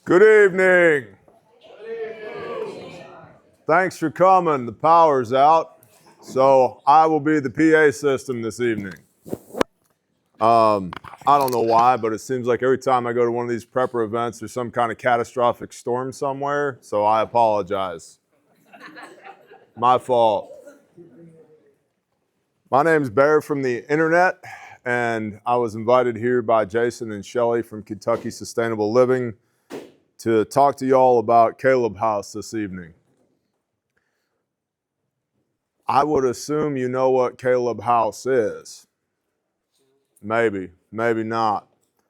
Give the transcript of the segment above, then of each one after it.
Good evening. Thanks for coming. The power's out, so I will be the PA system this evening. I don't know why, but it seems like every time I go to one of these prepper events, there's some kind of catastrophic storm somewhere, so I apologize. My fault. My name's Bear from the internet, and I was invited here by Jason and Shelley from Kentucky Sustainable Living to talk to y'all about Kaleb House this evening. I would assume you know what Kaleb House is. Maybe, maybe not.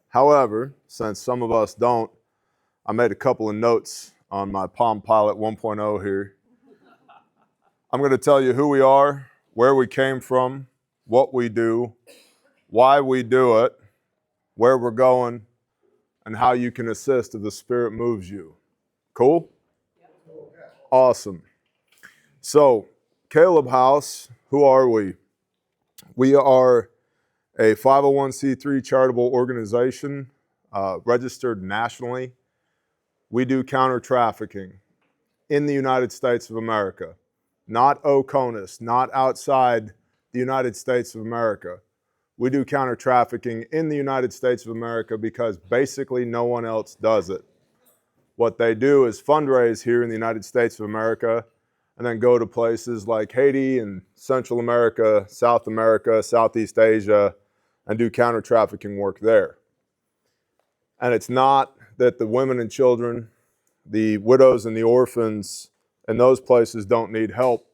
However, since some of us don't, I made a couple of notes on my Palm Pilot 1.0 here. I'm going to tell you who we are, where we came from, what we do, why we do it, where we're going, and how you can assist if the Spirit moves you. Cool? Awesome. So, Kaleb House, who are we? We are a 501c3 charitable organization, registered nationally. We do counter trafficking in the United States of America, not OCONUS, not outside the United States of America. We do counter trafficking in the United States of America because basically no one else does it. What they do is fundraise here in the United States of America and then go to places like Haiti and Central America, South America, Southeast Asia, and do counter trafficking work there. And it's not that the women and children, the widows and the orphans in those places don't need help.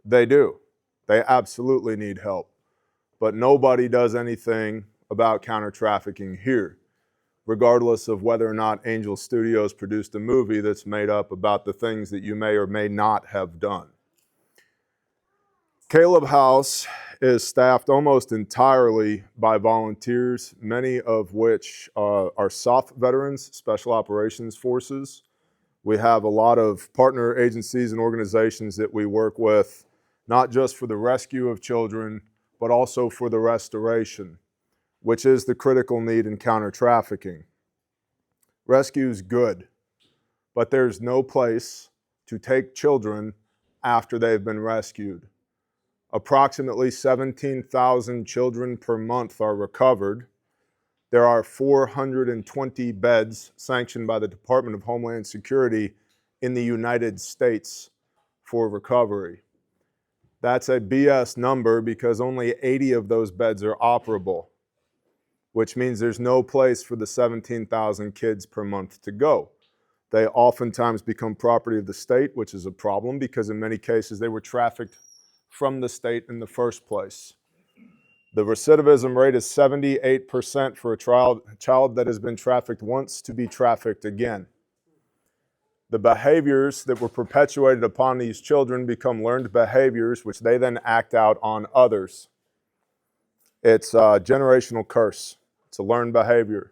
They do. They absolutely need help. But nobody does anything about counter trafficking here, regardless of whether or not Angel Studios produced a movie that's made up about the things that you may or may not have done. Kaleb House is staffed almost entirely by volunteers, many of which are SOF veterans, Special Operations Forces. We have a lot of partner agencies and organizations that we work with, not just for the rescue of children, but also for the restoration, which is the critical need in counter trafficking. Rescue's good, but there's no place to take children after they've been rescued. Approximately 17,000 children per month are recovered. There are 420 beds sanctioned by the Department of Homeland Security in the United States for recovery. That's a BS number because only 80 of those beds are operable, which means there's no place for the 17,000 kids per month to go. They oftentimes become property of the state, which is a problem because in many cases they were trafficked from the state in the first place. The recidivism rate is 78% for a child that has been trafficked once to be trafficked again. The behaviors that were perpetuated upon these children become learned behaviors, which they then act out on others. It's a generational curse. It's a learned behavior.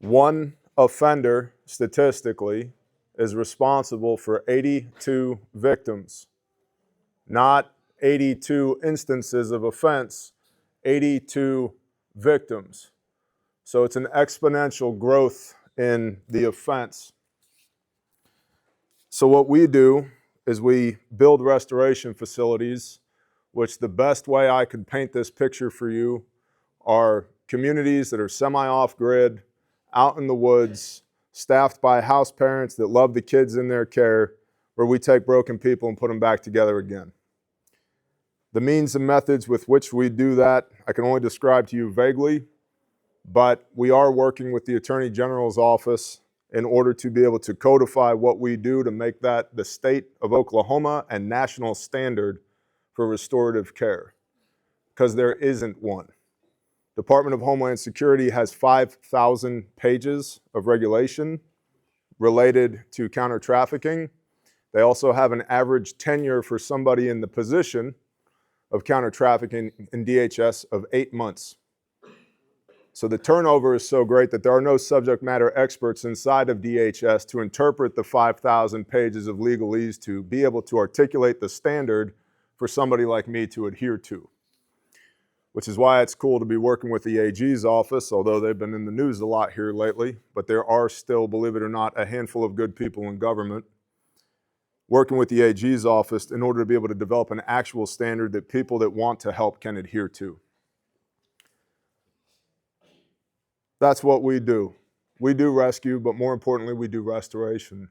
One offender, statistically, is responsible for 82 victims. Not 82 instances of offense, 82 victims. So it's an exponential growth in the offense. So what we do is we build restoration facilities, which the best way I could paint this picture for you are communities that are semi-off-grid, out in the woods, staffed by house parents that love the kids in their care, where we take broken people and put them back together again. The means and methods with which we do that, I can only describe to you vaguely, but we are working with the Attorney General's office in order to be able to codify what we do to make that the state of Oklahoma and national standard for restorative care, because there isn't one. Department of Homeland Security has 5,000 pages of regulation related to counter trafficking. They also have an average tenure for somebody in the position of counter trafficking in DHS of 8 months. So the turnover is so great that there are no subject matter experts inside of DHS to interpret the 5,000 pages of legalese to be able to articulate the standard for somebody like me to adhere to, which is why it's cool to be working with the AG's office, although they've been in the news a lot here lately, but there are still, believe it or not, a handful of good people in government working with the AG's office in order to be able to develop an actual standard that people that want to help can adhere to. That's what we do. We do rescue, but more importantly, we do restoration.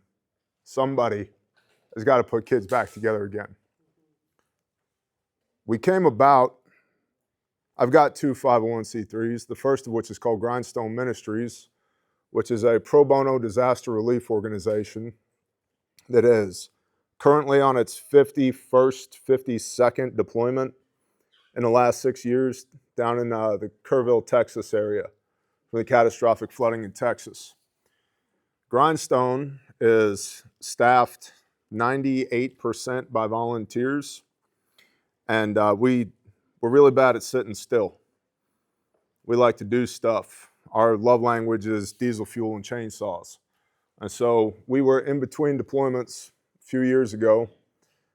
Somebody has got to put kids back together again. We came about, I've got 2 501c3s, the first of which is called Grindstone Ministries, which is a pro bono disaster relief organization that is currently on its 51st, 52nd deployment in the last 6 years down in the Kerrville, Texas area for the catastrophic flooding in Texas. Grindstone is staffed 98% by volunteers, and we're really bad at sitting still. We like to do stuff. Our love language is diesel fuel and chainsaws. And so we were in between deployments a few years ago.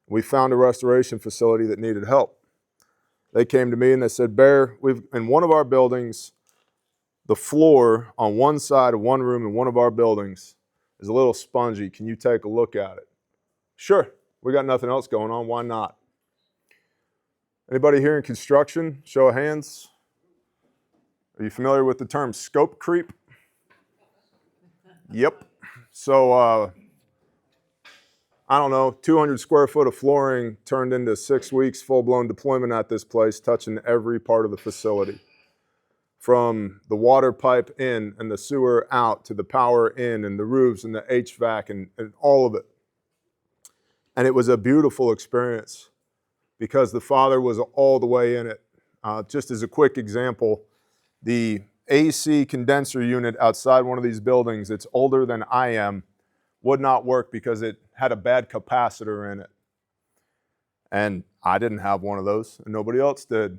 We found a restoration facility that needed help. They came to me and they said, Bear, in one of our buildings, the floor on one side of one room in one of our buildings is a little spongy. Can you take a look at it? Sure. We got nothing else going on. Why not? Anybody here in construction? Show of hands. Are you familiar with the term scope creep? Yep. So, I don't know, 200 square foot of flooring turned into 6 weeks full-blown deployment at this place, touching every part of the facility. From the water pipe in and the sewer out to the power in and the roofs and the HVAC and all of it. And it was a beautiful experience because the Father was all the way in it. Just as a quick example, the AC condenser unit outside one of these buildings that's older than I am would not work because it had a bad capacitor in it. And I didn't have one of those, and nobody else did.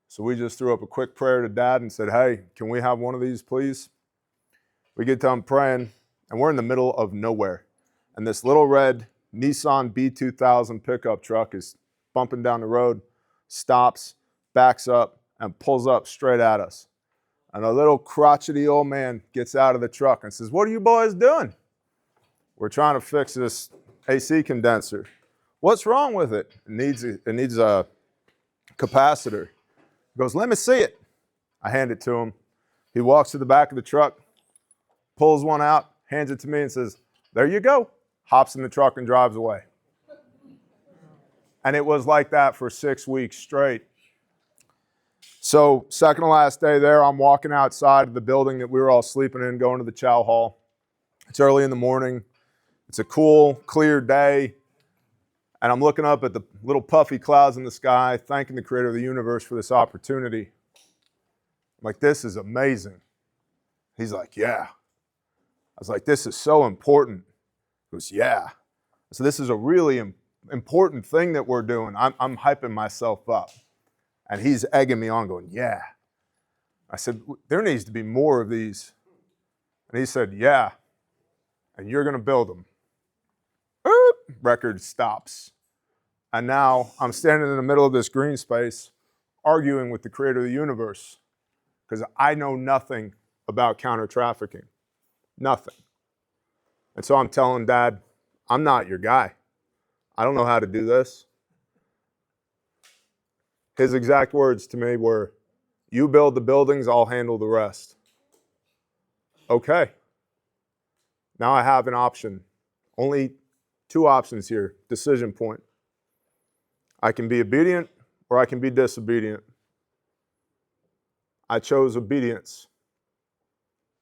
So we just threw up a quick prayer to Dad and said, hey, can we have one of these, please? We get done praying, and we're in the middle of nowhere. And this little red Nissan B2000 pickup truck is bumping down the road, stops, backs up, and pulls up straight at us. And a little crotchety old man gets out of the truck and says, what are you boys doing? We're trying to fix this AC condenser. What's wrong with it? It needs a capacitor. He goes, let me see it. I hand it to him. He walks to the back of the truck, pulls one out, hands it to me and says, there you go. Hops in the truck and drives away. And it was like that for 6 weeks straight. So second to last day there, I'm walking outside of the building that we were all sleeping in, going to the chow hall. It's early in the morning. It's a cool, clear day. And I'm looking up at the little puffy clouds in the sky, thanking the Creator of the universe for this opportunity. I'm like, this is amazing. He's like, yeah. I was like, this is so important. He goes, yeah. So this is a really important thing that we're doing. I'm hyping myself up. And he's egging me on, going, yeah. I said, there needs to be more of these. And he said, yeah. And you're going to build them. Record stops. And now I'm standing in the middle of this green space arguing with the Creator of the universe because I know nothing about counter-trafficking. Nothing. And so I'm telling Dad, I'm not your guy. I don't know how to do this. His exact words to me were, you build the buildings, I'll handle the rest. Okay. Now I have an option. Only 2 options here, decision point. I can be obedient or I can be disobedient. I chose obedience,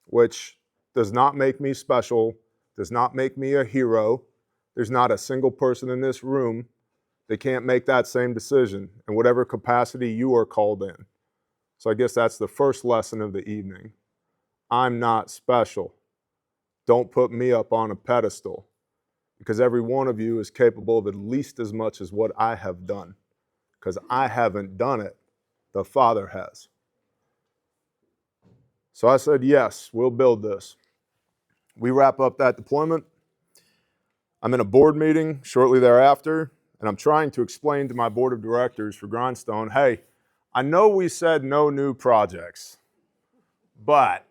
which does not make me special, does not make me a hero. There's not a single person in this room that can't make that same decision in whatever capacity you are called in. So I guess that's the first lesson of the evening. I'm not special. Don't put me up on a pedestal, because every one of you is capable of at least as much as what I have done, because I haven't done it. The Father has. So I said, yes, we'll build this. We wrap up that deployment. I'm in a board meeting shortly thereafter, and I'm trying to explain to my board of directors for Grindstone, hey, I know we said no new projects, but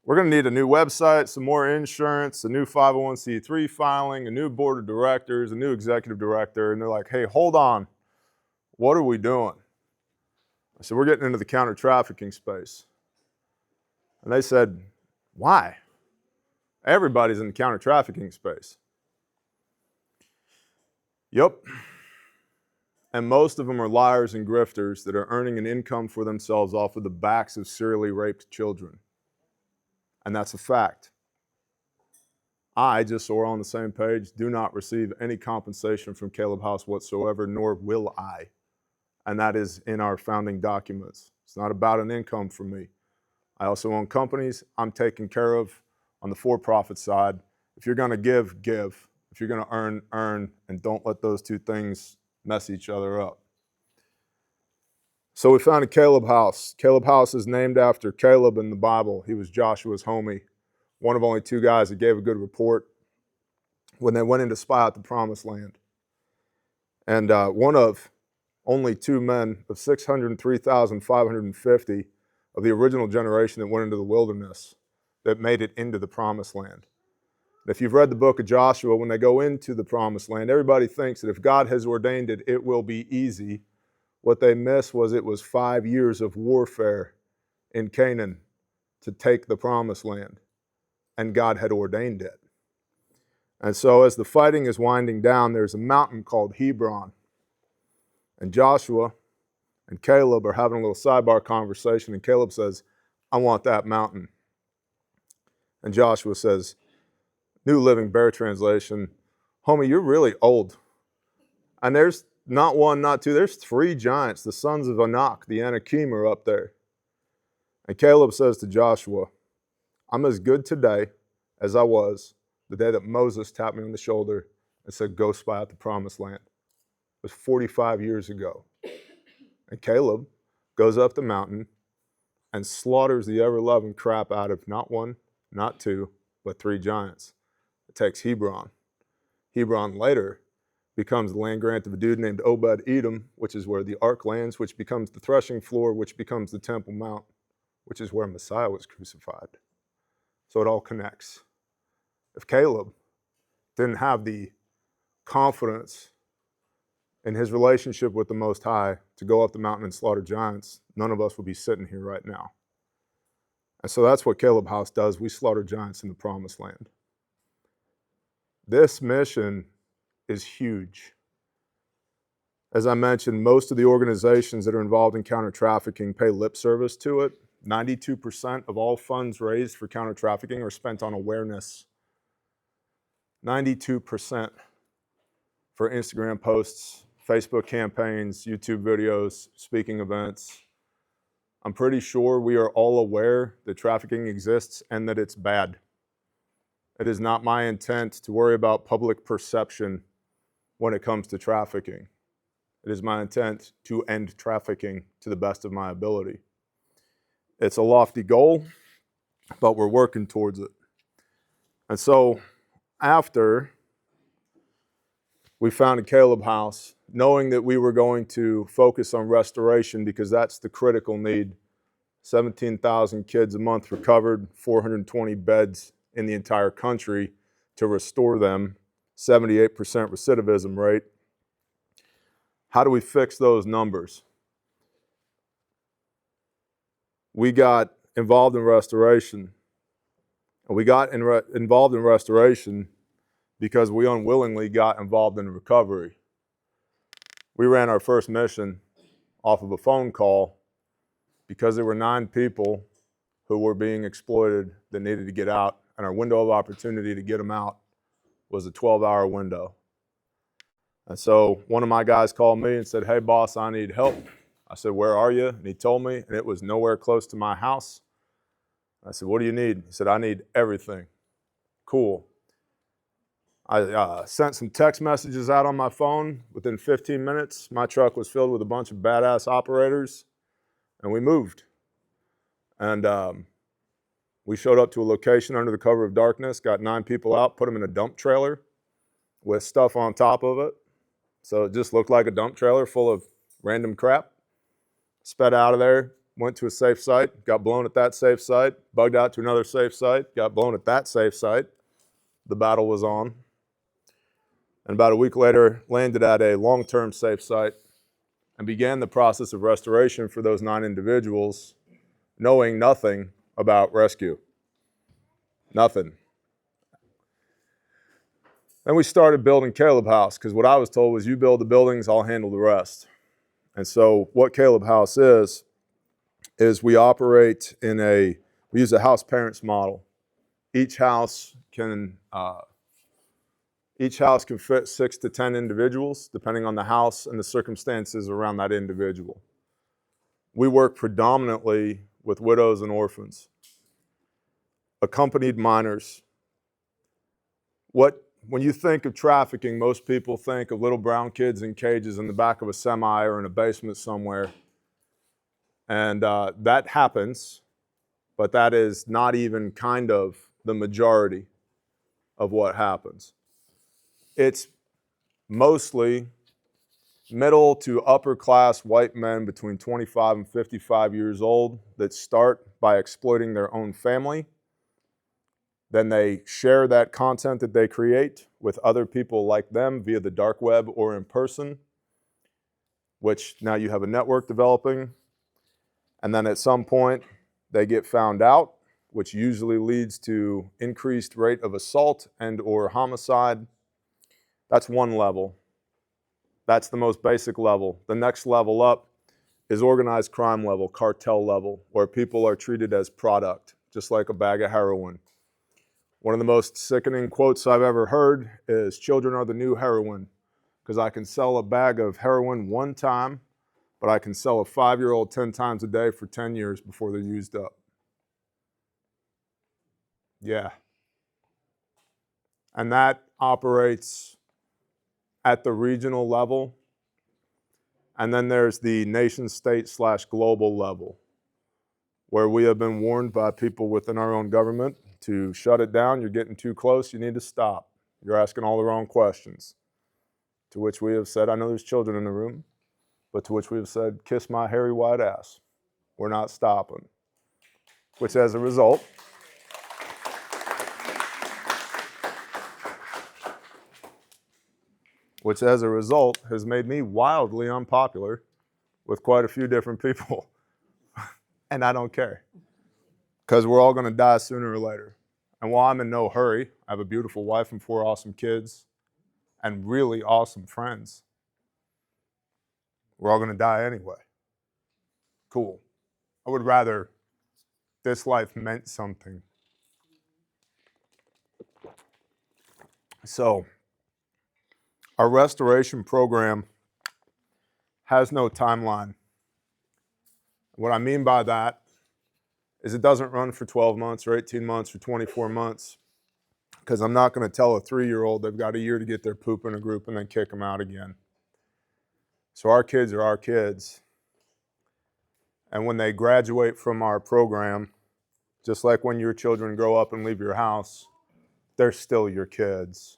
we're going to need a new website, some more insurance, a new 501c3 filing, a new board of directors, a new executive director. And they're like, hey, hold on. What are we doing? I said, we're getting into the counter-trafficking space. And they said, why? Everybody's in the counter-trafficking space. Yep. And most of them are liars and grifters that are earning an income for themselves off of the backs of serially raped children. And that's a fact. I, just so we're on the same page, do not receive any compensation from Kaleb House whatsoever, nor will I. And that is in our founding documents. It's not about an income for me. I also own companies I'm taking care of on the for-profit side. If you're going to give, give. If you're going to earn, earn. And don't let those two things mess each other up. So we founded Kaleb House. Kaleb House is named after Caleb in the Bible. He was Joshua's homie, one of only two guys that gave a good report when they went in to spy out the Promised Land. And one of only two men of 603,550 of the original generation that went into the wilderness that made it into the Promised Land. And if you've read the book of Joshua, when they go into the Promised Land, everybody thinks that if God has ordained it, it will be easy. What they missed was it was 5 years of warfare in Canaan to take the Promised Land, and God had ordained it. And so as the fighting is winding down, there's a mountain called Hebron. And Joshua and Caleb are having a little sidebar conversation, and Caleb says, I want that mountain. And Joshua says, New Living Bear Translation, homie, you're really old. And there's not one, not two, there's 3 giants, the sons of Anak, the Anakim, are up there. And Caleb says to Joshua, I'm as good today as I was the day that Moses tapped me on the shoulder and said, go spy out the Promised Land. It was 45 years ago. And Caleb goes up the mountain and slaughters the ever-loving crap out of not 1, not 2, but 3 giants. It takes Hebron. Hebron later becomes the land grant of a dude named Obed-Edom, which is where the ark lands, which becomes the threshing floor, which becomes the Temple Mount, which is where Messiah was crucified. So it all connects. If Caleb didn't have the confidence in his relationship with the Most High to go up the mountain and slaughter giants, none of us would be sitting here right now. And so that's what Kaleb House does. We slaughter giants in the Promised Land. This mission is huge. As I mentioned, most of the organizations that are involved in counter-trafficking pay lip service to it. 92% of all funds raised for counter-trafficking are spent on awareness. 92% for Instagram posts, Facebook campaigns, YouTube videos, speaking events. I'm pretty sure we are all aware that trafficking exists and that it's bad. It is not my intent to worry about public perception when it comes to trafficking. It is my intent to end trafficking to the best of my ability. It's a lofty goal, but we're working towards it. And so after we founded Kaleb House, knowing that we were going to focus on restoration because that's the critical need, 17,000 kids a month recovered, 420 beds in the entire country to restore them, 78% recidivism rate. How do we fix those numbers? We got involved in restoration. And we got involved in restoration because we unwillingly got involved in recovery. We ran our first mission off of a phone call because there were 9 people who were being exploited that needed to get out, and our window of opportunity to get them out was a 12-hour window. And so one of my guys called me and said, hey boss, I need help. I said, where are you? And he told me, and it was nowhere close to my house. I said, what do you need? He said, I need everything. Cool. I sent some text messages out on my phone. Within 15 minutes, my truck was filled with a bunch of badass operators, and we moved. And we showed up to a location under the cover of darkness, got 9 people out, put them in a dump trailer with stuff on top of it, So it just looked like a dump trailer full of random crap. Sped out of there, went to a safe site, got blown at that safe site, bugged out to another safe site, got blown at that safe site. The battle was on. And about a week later, landed at a long-term safe site and began the process of restoration for those 9 individuals, knowing nothing about rescue. Nothing. Then we started building Kaleb House, because what I was told was, you build the buildings, I'll handle the rest. And so what Kaleb House is we operate we use a house parents model. Each house can fit 6 to 10 individuals, depending on the house and the circumstances around that individual. We work predominantly with widows and orphans, accompanied minors. When you think of trafficking, most people think of little brown kids in cages in the back of a semi or in a basement somewhere. And that happens, but that is not even kind of the majority of what happens. It's mostly middle to upper class white men between 25 and 55 years old that start by exploiting their own family. Then they share that content that they create with other people like them via the dark web or in person, which now you have a network developing. And then at some point, they get found out, which usually leads to increased rate of assault and or homicide. That's one level. That's the most basic level. The next level up is organized crime level, cartel level, where people are treated as product, just like a bag of heroin. One of the most sickening quotes I've ever heard is, children are the new heroin, because I can sell a bag of heroin one time, but I can sell a 5-year-old 10 times a day for 10 years before they're used up. Yeah. And that operates at the regional level. And then there's the nation state / global level, where we have been warned by people within our own government to shut it down. You're getting too close. You need to stop. You're asking all the wrong questions. To which we have said, I know there's children in the room, but to which we have said, kiss my hairy white ass. We're not stopping. Which as a result, has made me wildly unpopular with quite a few different people. And I don't care, because we're all going to die sooner or later. And while I'm in no hurry, I have a beautiful wife and 4 awesome kids and really awesome friends. We're all going to die anyway. Cool. I would rather this life meant something. So, our restoration program has no timeline. What I mean by that is it doesn't run for 12 months or 18 months or 24 months, because I'm not going to tell a 3-year-old they've got a year to get their poop in a group and then kick them out again. So our kids are our kids. And when they graduate from our program, just like when your children grow up and leave your house, they're still your kids.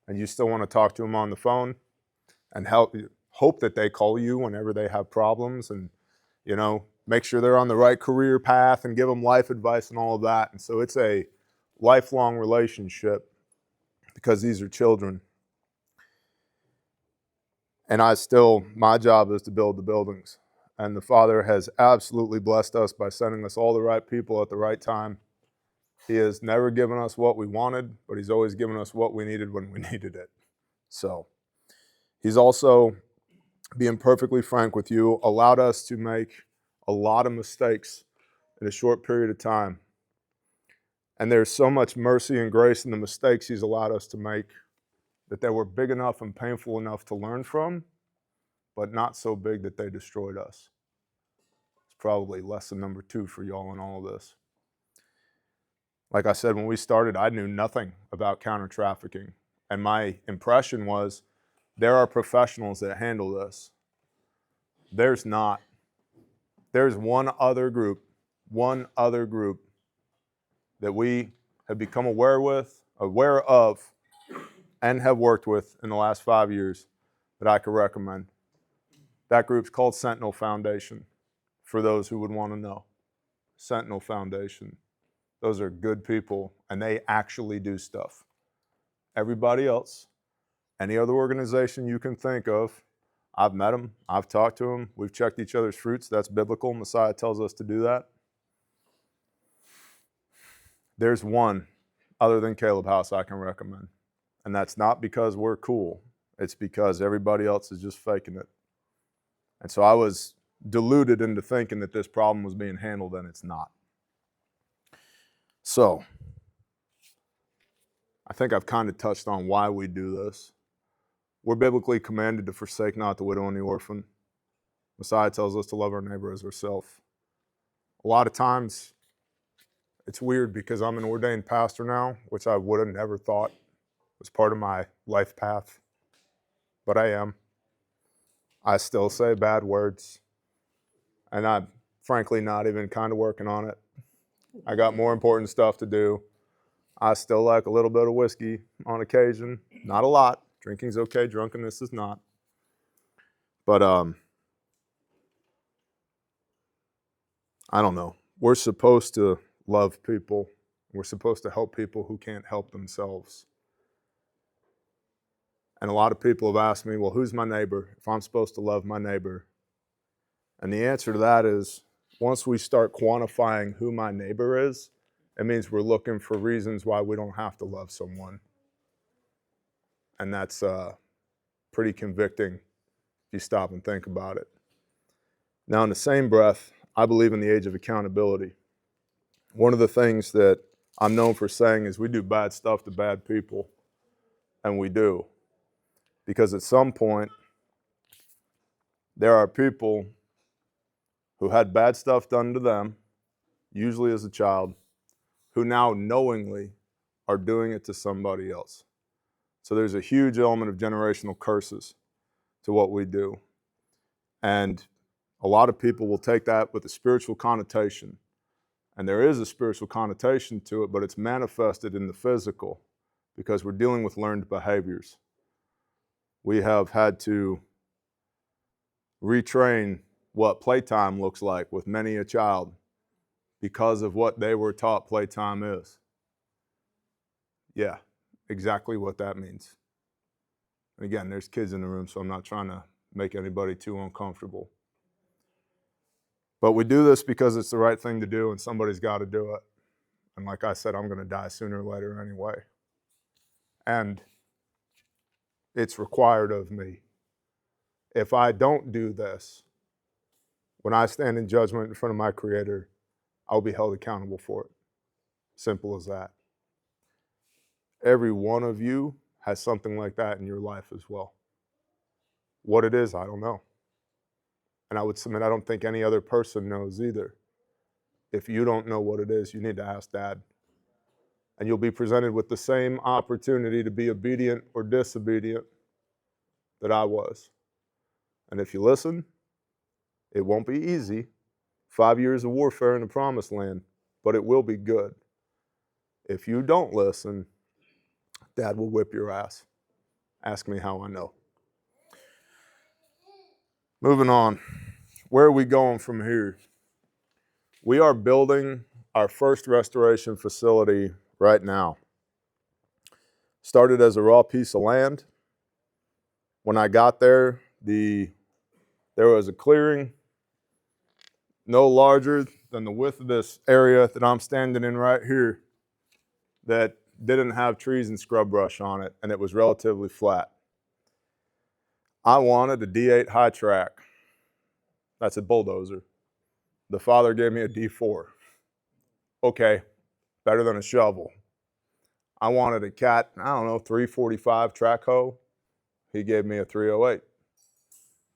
And you still want to talk to them on the phone and hope that they call you whenever they have problems, and, make sure they're on the right career path and give them life advice and all of that. And so it's a lifelong relationship, because these are children. And my job is to build the buildings. And the Father has absolutely blessed us by sending us all the right people at the right time. He has never given us what we wanted, but He's always given us what we needed when we needed it. So He's also, being perfectly frank with you, allowed us to make a lot of mistakes in a short period of time. And there's so much mercy and grace in the mistakes He's allowed us to make, that they were big enough and painful enough to learn from, but not so big that they destroyed us. It's probably lesson number 2 for y'all in all of this. Like I said, when we started, I knew nothing about counter-trafficking. And my impression was, there are professionals that handle this. There's not. There's one other group that we have become aware of, and have worked with in the last 5 years, that I could recommend. That group's called Sentinel Foundation, for those who would want to know. Sentinel Foundation. Those are good people, and they actually do stuff. Everybody else, any other organization you can think of, I've met them, I've talked to them, we've checked each other's fruits. That's biblical. Messiah tells us to do that. There's one other than Kaleb House I can recommend, and that's not because we're cool. It's because everybody else is just faking it. And so I was deluded into thinking that this problem was being handled, and it's not. So I think I've kind of touched on why we do this. We're biblically commanded to forsake not the widow and the orphan. Messiah tells us to love our neighbor as ourselves. A lot of times, it's weird because I'm an ordained pastor now, which I would have never thought was part of my life path, but I am. I still say bad words, and I'm frankly not even kind of working on it. I got more important stuff to do. I still like a little bit of whiskey on occasion, not a lot. Drinking's okay, drunkenness is not. But I don't know. We're supposed to love people. We're supposed to help people who can't help themselves. And a lot of people have asked me, well, who's my neighbor if I'm supposed to love my neighbor? And the answer to that is, once we start quantifying who my neighbor is, it means we're looking for reasons why we don't have to love someone. And that's pretty convicting if you stop and think about it. Now, in the same breath, I believe in the age of accountability. One of the things that I'm known for saying is we do bad stuff to bad people, and we do. Because at some point, there are people who had bad stuff done to them, usually as a child, who now knowingly are doing it to somebody else. So there's a huge element of generational curses to what we do. And a lot of people will take that with a spiritual connotation. And there is a spiritual connotation to it, but it's manifested in the physical because we're dealing with learned behaviors. We have had to retrain what playtime looks like with many a child because of what they were taught playtime is. Yeah, exactly what that means. And again, there's kids in the room, so I'm not trying to make anybody too uncomfortable. But we do this because it's the right thing to do, and somebody's got to do it. And like I said, I'm going to die sooner or later anyway. And it's required of me. If I don't do this, when I stand in judgment in front of my Creator, I'll be held accountable for it. Simple as that. Every one of you has something like that in your life as well. What it is, I don't know. And I would submit, I don't think any other person knows either. If you don't know what it is, you need to ask Dad. And you'll be presented with the same opportunity to be obedient or disobedient that I was. And if you listen, it won't be easy. 5 years of warfare in the promised land, but it will be good. If you don't listen, Dad will whip your ass. Ask me how I know. Moving on. Where are we going from here? We are building our first restoration facility right now. Started as a raw piece of land. When I got there, there was a clearing no larger than the width of this area that I'm standing in right here that didn't have trees and scrub brush on it, and it was relatively flat. I wanted a D8 high track. That's a bulldozer. The father gave me a D4. Okay, better than a shovel. I wanted a Cat, 345 track hoe. He gave me a 308.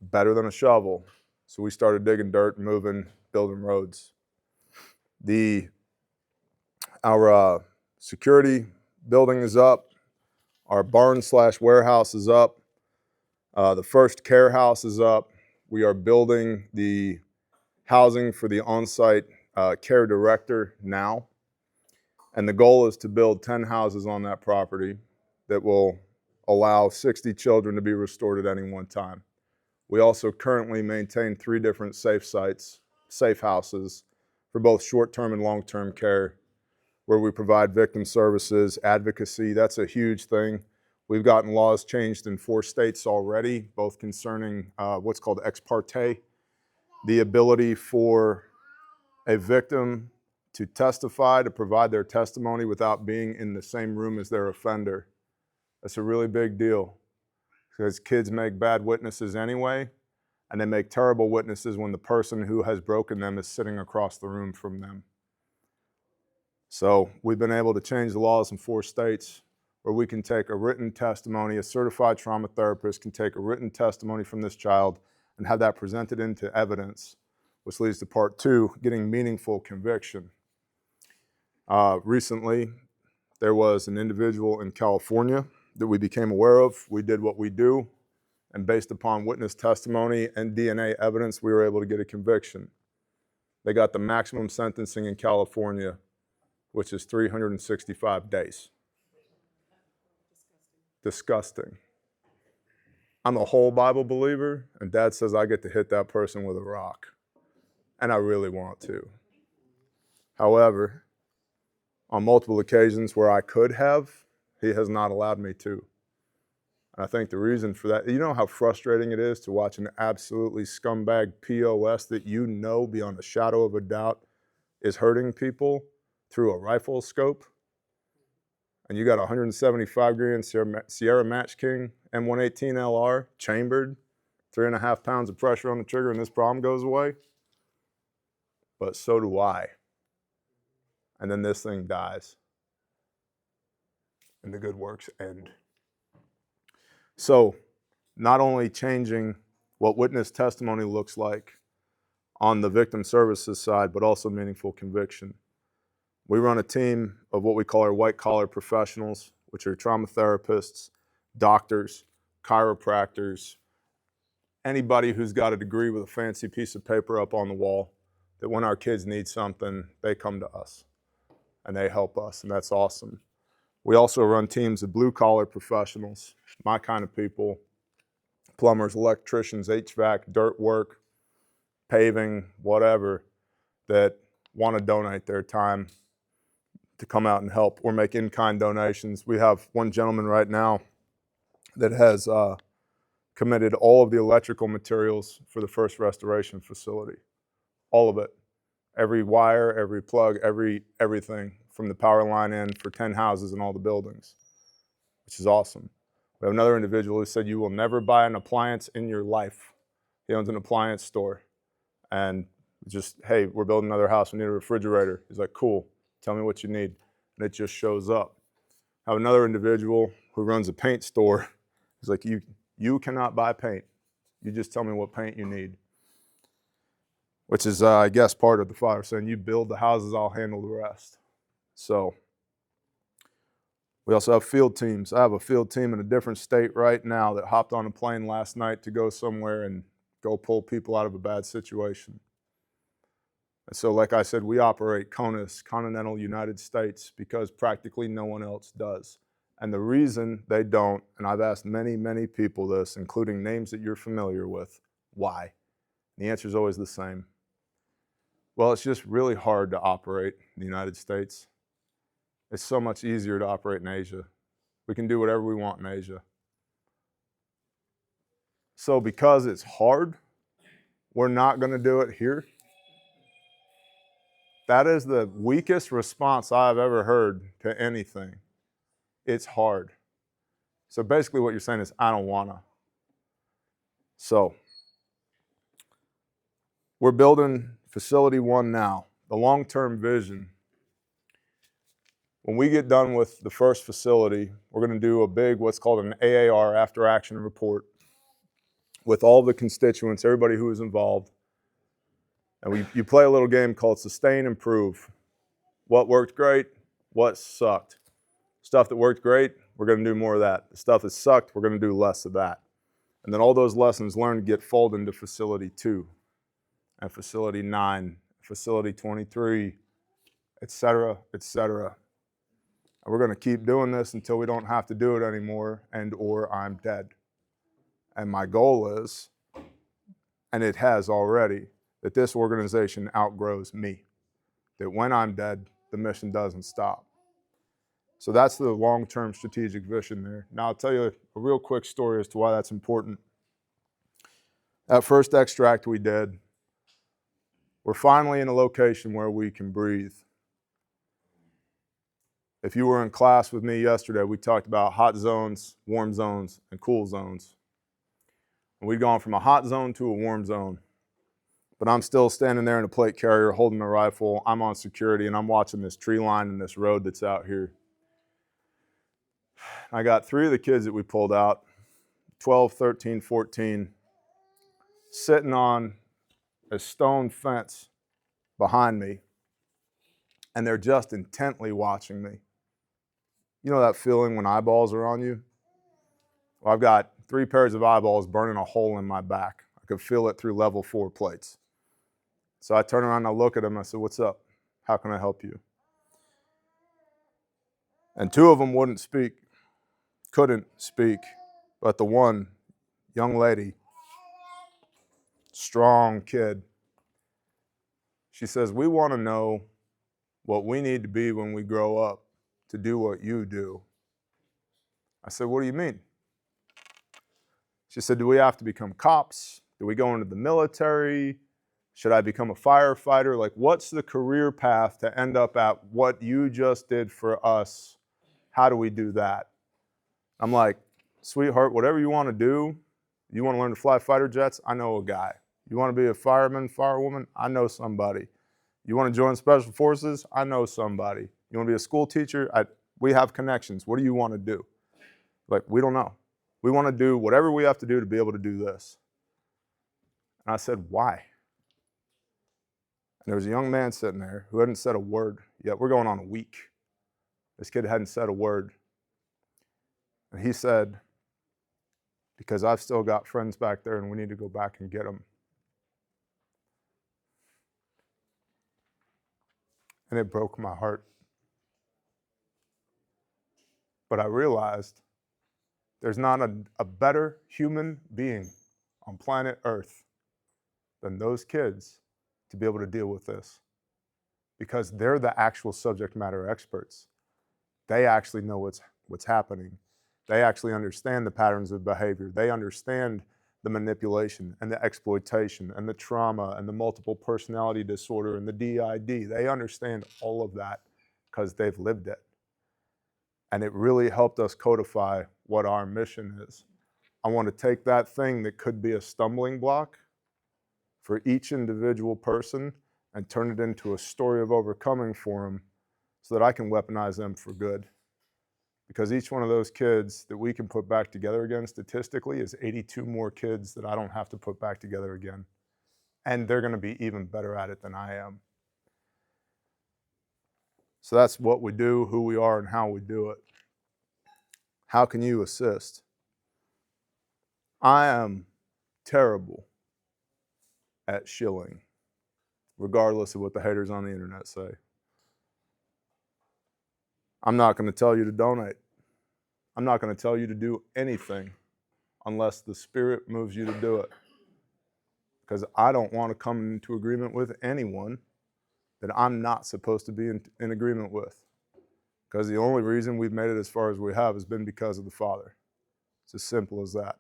Better than a shovel. So we started digging dirt, moving, building roads. Our security building is up. Our barn/warehouse is up. The first care house is up. We are building the housing for the on-site care director now. And the goal is to build 10 houses on that property that will allow 60 children to be restored at any one time. We also currently maintain 3 different safe sites, safe houses, for both short-term and long-term care, where we provide victim services, advocacy. That's a huge thing. We've gotten laws changed in 4 states already, both concerning what's called ex parte, the ability for a victim to testify, to provide their testimony without being in the same room as their offender. That's a really big deal, because kids make bad witnesses anyway, and they make terrible witnesses when the person who has broken them is sitting across the room from them. So we've been able to change the laws in 4 states where we can take a written testimony, a certified trauma therapist can take a written testimony from this child and have that presented into evidence, which leads to part 2, getting meaningful conviction. Recently, there was an individual in California that we became aware of. We did what we do, and based upon witness testimony and DNA evidence, we were able to get a conviction. They got the maximum sentencing in California, which is 365 days. Disgusting. I'm a whole Bible believer, and Dad says I get to hit that person with a rock, and I really want to. However, on multiple occasions where I could have, he has not allowed me to. And I think the reason for that, you know how frustrating it is to watch an absolutely scumbag POS that you know beyond a shadow of a doubt is hurting people through a rifle scope? And you got a 175 grain Sierra Match King M118 LR chambered, 3.5 pounds of pressure on the trigger, and this problem goes away? But so do I. And then this thing dies, and the good works end. So not only changing what witness testimony looks like on the victim services side, but also meaningful conviction. We run a team of what we call our white-collar professionals, which are trauma therapists, doctors, chiropractors, anybody who's got a degree with a fancy piece of paper up on the wall, that when our kids need something, they come to us and they help us, and that's awesome. We also run teams of blue-collar professionals, my kind of people, plumbers, electricians, HVAC, dirt work, paving, whatever, that want to donate their time to come out and help or make in-kind donations. We have one gentleman right now that has committed all of the electrical materials for the first restoration facility. All of it. Every wire, every plug, everything from the power line in for 10 houses in all the buildings, which is awesome. We have another individual who said, you will never buy an appliance in your life. He owns an appliance store. And just, hey, we're building another house, we need a refrigerator. He's like, cool, tell me what you need. And it just shows up. I have another individual who runs a paint store. He's like, you cannot buy paint. You just tell me what paint you need. Which is, I guess, part of the Father saying, you build the houses, I'll handle the rest. So we also have field teams. I have a field team in a different state right now that hopped on a plane last night to go somewhere and go pull people out of a bad situation. And so, like I said, we operate CONUS, Continental United States, because practically no one else does. And the reason they don't, and I've asked many, many people this, including names that you're familiar with, why? The answer is always the same. Well, it's just really hard to operate in the United States. It's so much easier to operate in Asia. We can do whatever we want in Asia. So because it's hard, we're not going to do it here. That is the weakest response I've ever heard to anything. It's hard. So basically what you're saying is, I don't want to. So we're building Facility 1 now. The long-term vision. When we get done with the first facility, we're going to do a big, what's called an AAR, after action report, with all the constituents, everybody who is involved. And you play a little game called Sustain, Improve. What worked great? What sucked? Stuff that worked great, we're going to do more of that. The stuff that sucked, we're going to do less of that. And then all those lessons learned get folded into Facility 2, and Facility 9, Facility 23, et cetera, et cetera. And we're going to keep doing this until we don't have to do it anymore and or I'm dead. And my goal is, and it has already, that this organization outgrows me. That when I'm dead, the mission doesn't stop. So that's the long-term strategic vision there. Now I'll tell you a real quick story as to why that's important. That first extract we did, we're finally in a location where we can breathe. If you were in class with me yesterday, we talked about hot zones, warm zones, and cool zones. And we'd gone from a hot zone to a warm zone. But I'm still standing there in a plate carrier holding a rifle. I'm on security and I'm watching this tree line and this road that's out here. I got 3 of the kids that we pulled out, 12, 13, 14, sitting on a stone fence behind me, and they're just intently watching me. You know that feeling when eyeballs are on you? Well, I've got 3 pairs of eyeballs burning a hole in my back. I could feel it through level 4 plates. So I turn around and I look at them and I said, "What's up? How can I help you?" And 2 of them wouldn't speak, couldn't speak, but the one young lady, strong kid, she says, "We want to know what we need to be when we grow up to do what you do." I said, "What do you mean?" She said, "Do we have to become cops? Do we go into the military? Should I become a firefighter? Like, what's the career path to end up at what you just did for us? How do we do that?" I'm like, "Sweetheart, whatever you want to do, you want to learn to fly fighter jets? I know a guy. You want to be a fireman, firewoman? I know somebody. You want to join special forces? I know somebody. You want to be a school teacher? We have connections. What do you want to do?" Like, "We don't know. We want to do whatever we have to do to be able to do this." And I said, "Why?" And there was a young man sitting there who hadn't said a word yet. We're going on a week. This kid hadn't said a word. And he said, "Because I've still got friends back there and we need to go back and get them." And it broke my heart. But I realized there's not a better human being on planet Earth than those kids to be able to deal with this, because they're the actual subject matter experts. They actually know what's happening. They actually understand the patterns of behavior. They understand the manipulation and the exploitation and the trauma and the multiple personality disorder and the DID. They understand all of that because they've lived it. And it really helped us codify what our mission is. I want to take that thing that could be a stumbling block for each individual person and turn it into a story of overcoming for them so that I can weaponize them for good. Because each one of those kids that we can put back together again statistically is 82 more kids that I don't have to put back together again. And they're going to be even better at it than I am. So that's what we do, who we are, and how we do it. How can you assist? I am terrible at shilling, regardless of what the haters on the internet say. I'm not going to tell you to donate. I'm not going to tell you to do anything unless the Spirit moves you to do it. Because I don't want to come into agreement with anyone that I'm not supposed to be in agreement with. Because the only reason we've made it as far as we have has been because of the Father. It's as simple as that.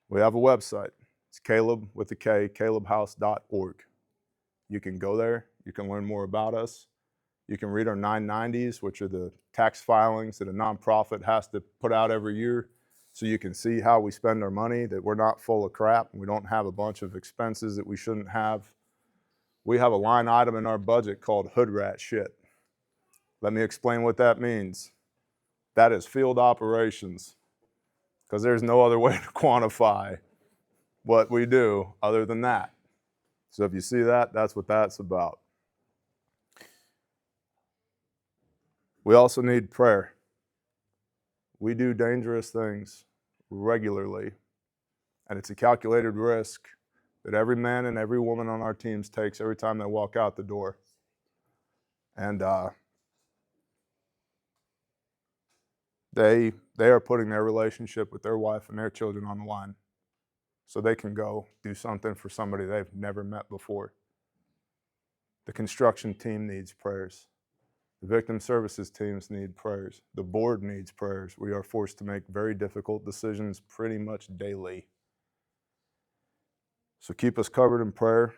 We have a website. It's Kaleb with a K, kalebhouse.org. You can go there. You can learn more about us. You can read our 990s, which are the tax filings that a nonprofit has to put out every year, so you can see how we spend our money, that we're not full of crap and we don't have a bunch of expenses that we shouldn't have. We have a line item in our budget called hood rat shit. Let me explain what that means. That is field operations, because there's no other way to quantify what we do other than that. So if you see that, that's what that's about. We also need prayer. We do dangerous things regularly, and it's a calculated risk that every man and every woman on our teams takes every time they walk out the door. And They are putting their relationship with their wife and their children on the line so they can go do something for somebody they've never met before. The construction team needs prayers. The victim services teams need prayers. The board needs prayers. We are forced to make very difficult decisions pretty much daily. So keep us covered in prayer.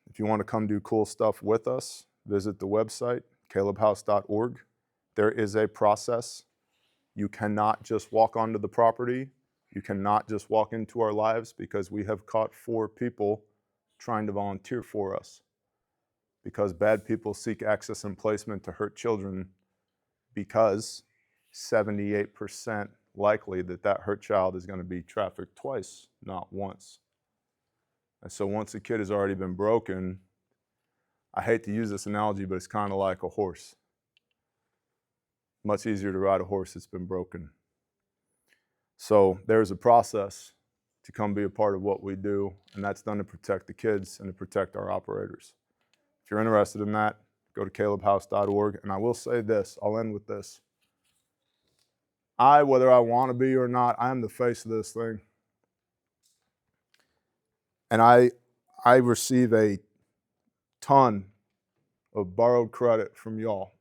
If you want to come do cool stuff with us, visit the website, kalebhouse.org. There is a process. You cannot just walk onto the property. You cannot just walk into our lives, because we have caught 4 people trying to volunteer for us. Because bad people seek access and placement to hurt children, because 78% likely that hurt child is going to be trafficked twice, not once. And so once a kid has already been broken, I hate to use this analogy, but it's kind of like a horse. Much easier to ride a horse that's been broken. So there's a process to come be a part of what we do, and that's done to protect the kids and to protect our operators. If you're interested in that, go to kalebhouse.org. And I will say this, I'll end with this. Whether I want to be or not, I am the face of this thing. And I receive a ton of borrowed credit from y'all.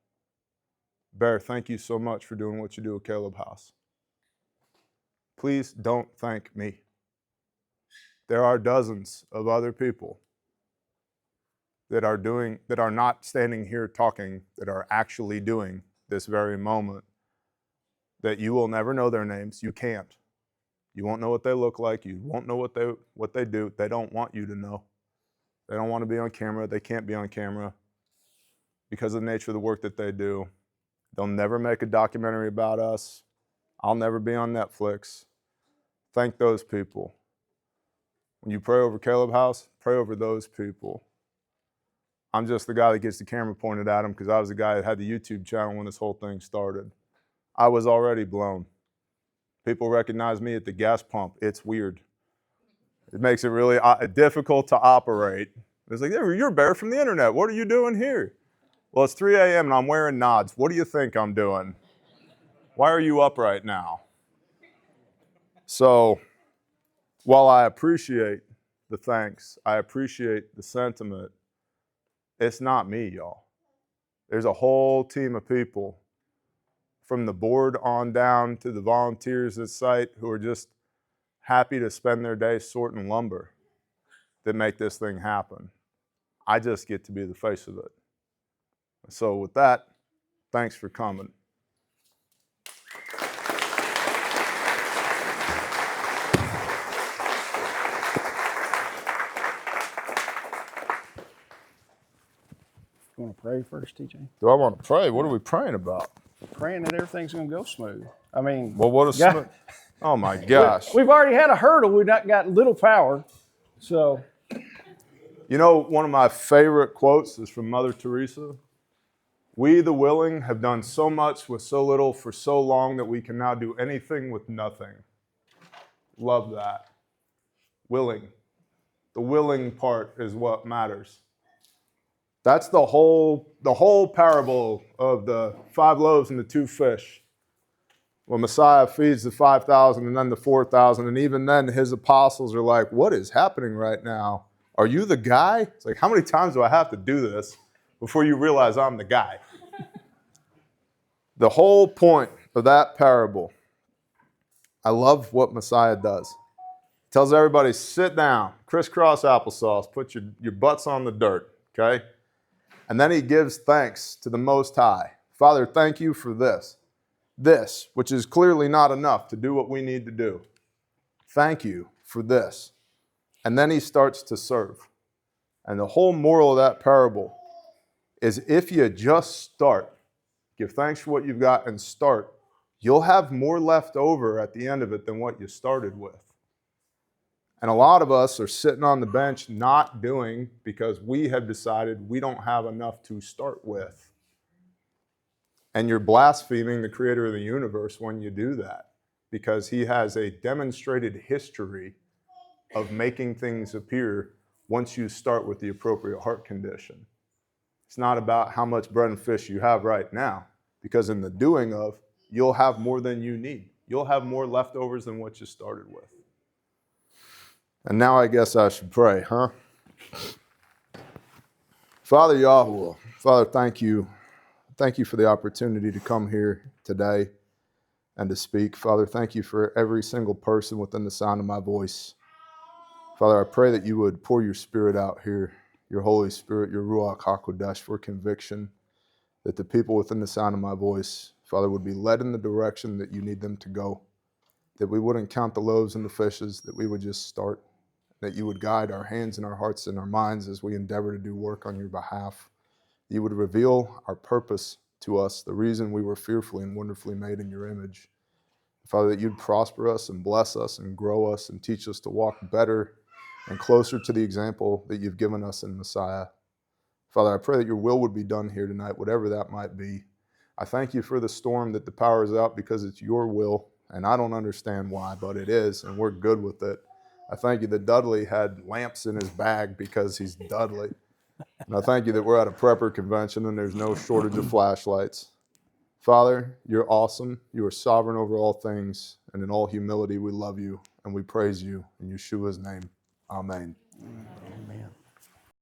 Bear, thank you so much for doing what you do at Kaleb House. Please don't thank me. There are dozens of other people that are not standing here talking, that are actually doing this very moment, that you will never know their names. You can't. You won't know what they look like. You won't know what they do. They don't want you to know. They don't want to be on camera. They can't be on camera because of the nature of the work that they do. They'll never make a documentary about us. I'll never be on Netflix. Thank those people. When you pray over Kaleb House, pray over those people. I'm just the guy that gets the camera pointed at him because I was the guy that had the YouTube channel when this whole thing started. I was already blown. People recognize me at the gas pump. It's weird. It makes it really difficult to operate. It's like, you're Bear from the internet. What are you doing here? Well, it's 3 a.m. and I'm wearing nods. What do you think I'm doing? Why are you up right now? So, while I appreciate the thanks, I appreciate the sentiment, it's not me, y'all. There's a whole team of people from the board on down to the volunteers at site who are just happy to spend their day sorting lumber that make this thing happen. I just get to be the face of it. So with that, thanks for coming. You want to pray first, TJ? Do I want to pray? What are we praying about? Praying that everything's going to go smooth. I mean, well, what a oh my gosh. We've already had a hurdle. We've not got little power. So, you know, one of my favorite quotes is from Mother Teresa. We, the willing, have done so much with so little for so long that we can now do anything with nothing. Love that. Willing. The willing part is what matters. That's the whole parable of the 5 loaves and the 2 fish. When Messiah feeds the 5,000 and then the 4,000, and even then his apostles are like, what is happening right now? Are you the guy? It's like, how many times do I have to do this before you realize I'm the guy? The whole point of that parable, I love what Messiah does. He tells everybody, sit down, crisscross applesauce, put your butts on the dirt, okay? And then he gives thanks to the Most High. Father, thank you for this, which is clearly not enough to do what we need to do. Thank you for this. And then he starts to serve. And the whole moral of that parable is if you just start, give thanks for what you've got and start, you'll have more left over at the end of it than what you started with. And a lot of us are sitting on the bench not doing because we have decided we don't have enough to start with. And you're blaspheming the creator of the universe when you do that, because he has a demonstrated history of making things appear once you start with the appropriate heart condition. It's not about how much bread and fish you have right now, because in the doing of, you'll have more than you need. You'll have more leftovers than what you started with. And now I guess I should pray, huh? Father Yahweh, Father, thank you. Thank you for the opportunity to come here today and to speak. Father, thank you for every single person within the sound of my voice. Father, I pray that you would pour your Spirit out here, your Holy Spirit, your Ruach HaKodesh for conviction, that the people within the sound of my voice, Father, would be led in the direction that you need them to go, that we wouldn't count the loaves and the fishes, that we would just start, that you would guide our hands and our hearts and our minds as we endeavor to do work on your behalf. You would reveal our purpose to us, the reason we were fearfully and wonderfully made in your image. Father, that you'd prosper us and bless us and grow us and teach us to walk better and closer to the example that you've given us in Messiah. Father, I pray that your will would be done here tonight, whatever that might be. I thank you for the storm, that the power is out because it's your will, and I don't understand why, but it is, and we're good with it. I thank you that Dudley had lamps in his bag because he's Dudley. And I thank you that we're at a prepper convention and there's no shortage of flashlights. Father, you're awesome. You are sovereign over all things. And in all humility, we love you and we praise you in Yeshua's name. Amen.